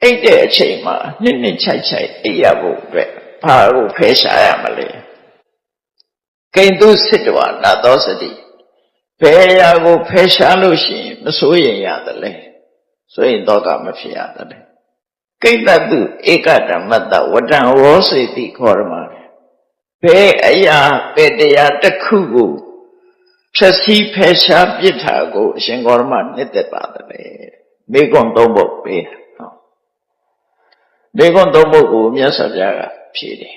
အိတ်တဲ့အချိန်မှာနှစ်ချိုက်အိပ်ရဖို့အတွက်ဘာကိုဖယ်ရှားရမလဲကိန္တုစစ်တဝနာသောစတိဘယ်အရာကိုဖယ်ရှားလို့ရှိရင်မစိုးရင်ရတယ်လေဆိုရင်တော့ကမဖြစ်ရတယ်လေကိတ္တတုဧကဓမ္မတဝတ္တံဝောစေတိခေါ်ရမှာဘယ်အရာဘယ်တရားတစ်ခုကိုဖြည့်ဆည်းဖယ်ရှားပြစ်တာကိုအရှင်ဂေါရမနှစ်သက်ပါတယ်မေကွန်သုံးဖို့ပေးတာနော်မေကွန်သုံးဖို့ကိုမြတ်စွာဘုရားကဖြေတယ်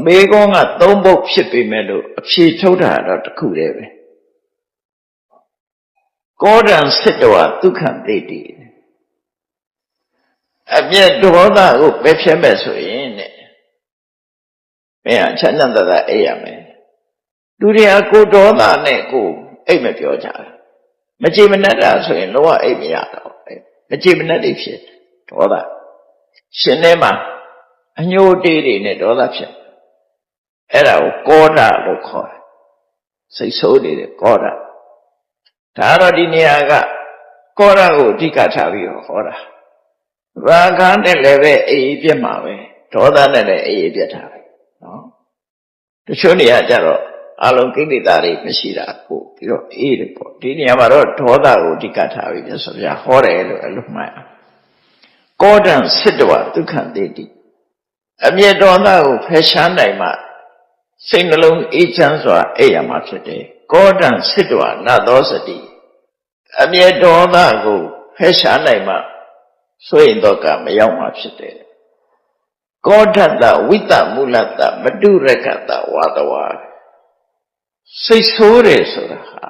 မေကွန်ကသုံးဖို့ဖြစ်ပေမဲ့လို့အဖြေထုတ်တာတော့တစ်ခုတည်းပဲကောဒံစစ်တဝဒုက္ခတေတိအမျက်ဒေါသကိုပယ်ဖြတ်မဲ့ဆိုရင်တဲ့မင်းချမ်းသာတတ်အိပ်ရမယ်လူတွေကကိုဒေါသနဲ့ကိုအိပ်မပြောကြဘူးမကြည်မနှက်တာဆိုရင်လောကအိပ်မရတော့မကြည်မနှက်တွေဖြစ်ဒေါသရှင်ထဲမှာအညှိုးတေးတွေနဲ့ဒေါသဖြစ်အဲ့ဒါကိုကောဒလို့ခေါ်တယ်စိတ်ဆိုးနေတဲ့ကောဒဒါတော့ဒီနေရာကကောဒကိုအဓိကထားပြီးဟောတာရာဂနဲ့လည်းပဲအေးပြတ်မှာပဲဒေါသနဲ့လည်းအေးပြတ်တာပဲနော်တချို့နေရာကျတော့အလုံးကိလေသာတွေမရှိတာကိုပြီးတော့အေးတယ်ပေါ့ဒီနေရာမှာတော့ဒေါသကိုအဓိကထားပြီးပြဆိုပြဟောတယ်လို့အဲ့လိုမှတ်အောင်ကောဒံစစ်တဝဒုက္ခတေတိအမျက်ဒေါသကိုဖယ်ရှားနိုင်မှစိတ်နှလုံးအေးချမ်းစွာအိပ်ရမှာဖြစ်တယ်ကောဒံစစ်တဝနသောစတိအမျက်ဒေါသကိုဖယ်ရှားနိုင်မှဆိုရင်တော့ကမရောက်မှဖြစ်တယ်ကောဓတဝိတမူလတမတုရကတဝါတဝါစိတ်ဆိုးတယ်ဆိုတာဟာ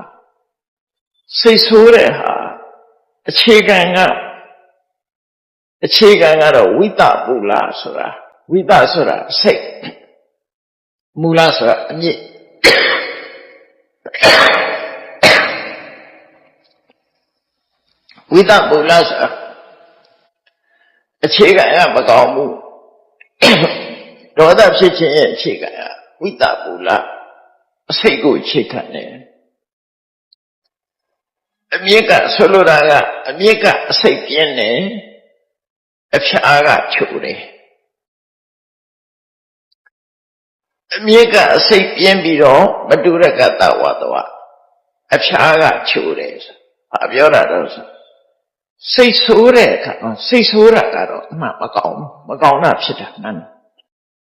စိတ်ဆိုးတဲ့ဟာအခြေခံကတော့ဝိတမူလဆိုတာဝိတဆိုတာစိတ်မူလဆိုတာအမြစ်ဝိတမူလဆိုတာအခြေခံကမကောင်းဘူးဒေါသဖြစ်ခြင်းရဲ့အခြေခံကဝိတမူလအစိတ်ကိုအခြေခံတယ်အမြစ်ကဆိုလိုတာကအမြစ်ကအစိတ်ပြင်းတယ်အဖျားကချိုတယ်အမြစ်ကအစိတ်ပြင်းပြီးတော့မတုရကတဝါတဝအဖျားကချိုတယ်ဆိုတာပြောတာတော့စိတ်ဆိုးတဲ့အခါစိတ်ဆိုးတာကတော့အမှမကောင်းတာဖြစ်တာမှန်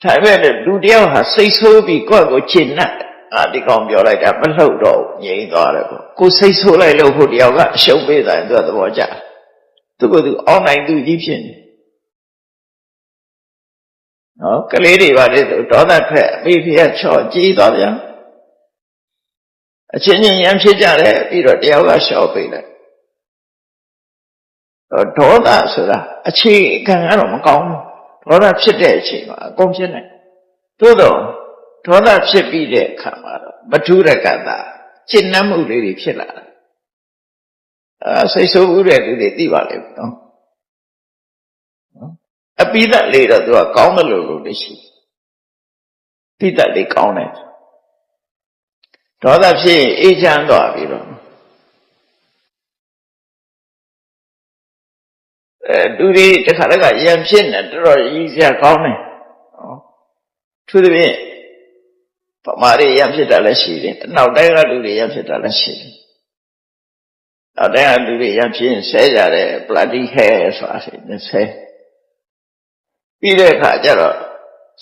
ဒါပေမဲ့လူတယောက်ဟာစိတ်ဆိုးပြီးကိုယ့်ကိုချစ်နှက်ဒီကောင်ပြောလိုက်တာမလှုပ်တော့ငြိမ်သွားတယ်ပေါ့ကိုစိတ်ဆိုးလိုက်လို့ဟိုတယောက်ကအရှုံးပေးတာသူကသဘောကျသူကသူအောင်းနိုင်သူကြီးဖြစ်နေနော်ကလေးတွေပါလေဒေါသထွက်အဖေဖေကချော့ကြီးသွားပြန်အချင်းချင်းရမ်းဖြစ်ကြတယ်ပြီးတော့တယောက်ကရှော့ပေးလိုက်ဒေါသဆိုတာအခြေခံကတော့မကောင်းဘူးဒေါသဖြစ်တဲ့အချိန်မှာအကုန်ဖြစ်နိုင်သို့တော့ဒေါသဖြစ်ပြီးတဲ့အခါမှာတော့မထုရကတာကျင့်နှံ့မှုလေးတွေဖြစ်လာတယ်စိတ်ဆိုးမှုတဲ့လူတွေသိပါလိမ့်မယ်နော်အပိဓာတ်လေးတော့သူကကောင်းတယ်လို့လည်းရှိပိဓာတ်လေးကောင်းတယ်ဒေါသဖြစ်ရင်အေးချမ်းသွားပြီးတော့လူတွေတခါတခါရံဖြစ်နေတော်တော်ရည်စရာကောင်းတယ်သူတပည့်ဗမာတွေရံဖြစ်တာလည်းရှိတယ်နောက်တိုင်းကလူတွေရံဖြစ်တာလည်းရှိတယ်နောက်တိုင်းကလူတွေရံဖြစ်ရင်ဆဲကြတယ်ပလတိခဲဆိုတာဆဲပြီးတဲ့အခါကျတော့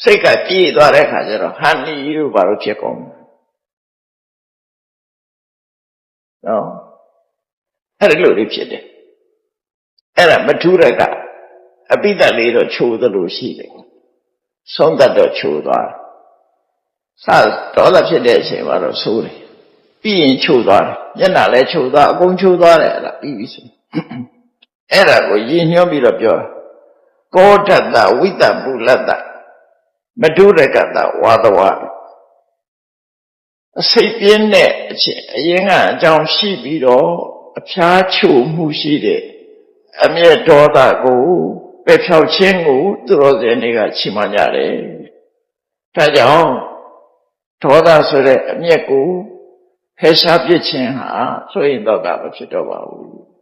စိတ်ကပြေးသွားတဲ့အခါကျတော့ဟန်နီလို့ဘာလို့ဖြစ်ကုန်နော်အဲ့ဒါလို့ဖြစ်တယ်အဲ့ဒါမထုရကအပိဓာတ်လေးတော့ချိုးသလိုရှိတယ်ဆုံးသက်တော့ချိုးသွားစဒေါသဖြစ်တဲ့အချိန်မှာတော့ဆိုးတယ်ပြီးရင်ချိုးသွားတယ်မျက်နှာလည်းချိုးသွားအကုန်ချိုးသွားတယ်အဲ့ဒါပြီးပြီဆိုအဲ့ဒါကိုရည်ညွှန်းပြီးတော့ပြောကောဓတဝိတမူလတမထုရကတဝါတဝအစိတ်ပြင်းတဲ့အချိန်အရင်ကအကြောင်းရှိပြီးတော့အဖျားချိုမှုရှိတဲ့အမျက်ဒေါသကိုပယ်ဖြောက်ခြင်းကိုသူတော်စင်တွေကချီးမွမ်းကြတယ်။ဒါကြောင့်ဒေါသဆိုတဲ့အမျက်ကိုဖယ်ရှားပစ်ခြင်းဟာဆိုရင်တော့မဖြစ်တော့ပါဘူး။